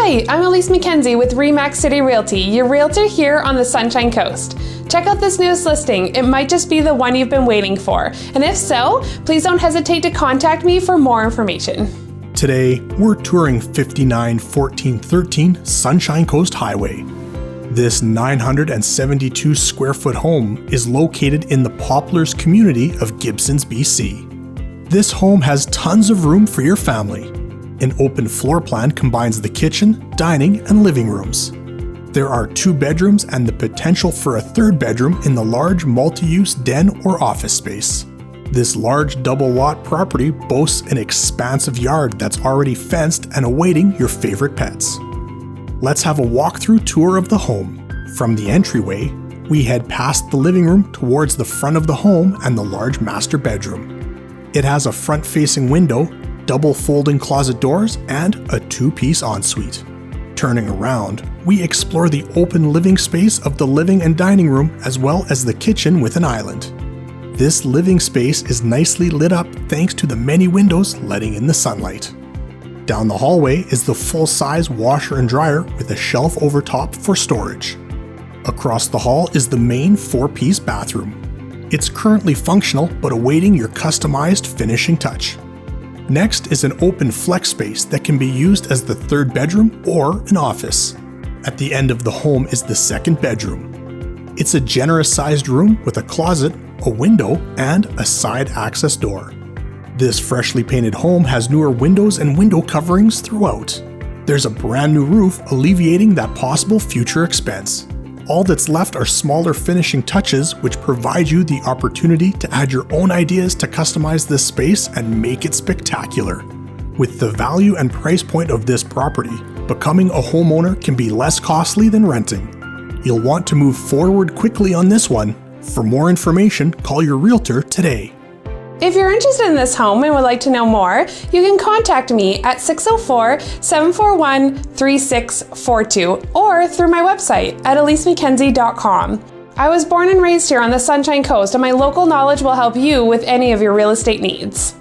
Hi, I'm Aliese Mackenzie with Remax City Realty, your realtor here on the Sunshine Coast. Check out this newest listing. It might just be the one you've been waiting for. And if so, please don't hesitate to contact me for more information. Today, we're touring 591413 Sunshine Coast Highway. This 972 square foot home is located in the Poplars community of Gibsons, BC. This home has tons of room for your family. An open floor plan combines the kitchen, dining, and living rooms. There are 2 bedrooms and the potential for a 3rd bedroom in the large multi-use den or office space. This large double-lot property boasts an expansive yard that's already fenced and awaiting your favorite pets. Let's have a walkthrough tour of the home. From the entryway, we head past the living room towards the front of the home and the large master bedroom. It has a front-facing window, double folding closet doors, and a 2-piece ensuite. Turning around, we explore the open living space of the living and dining room as well as the kitchen with an island. This living space is nicely lit up thanks to the many windows letting in the sunlight. Down the hallway is the full-size washer and dryer with a shelf over top for storage. Across the hall is the main 4-piece bathroom. It's currently functional but awaiting your customized finishing touch. Next is an open flex space that can be used as the 3rd bedroom or an office. At the end of the home is the 2nd bedroom. It's a generous-sized room with a closet, a window, and a side access door. This freshly painted home has newer windows and window coverings throughout. There's a brand new roof alleviating that possible future expense. All that's left are smaller finishing touches which provide you the opportunity to add your own ideas to customize this space and make it spectacular. With the value and price point of this property, becoming a homeowner can be less costly than renting. You'll want to move forward quickly on this one. For more information, call your realtor today. If you're interested in this home and would like to know more, you can contact me at 604-741-3642 or through my website at alisemackenzie.com. I was born and raised here on the Sunshine Coast, and my local knowledge will help you with any of your real estate needs.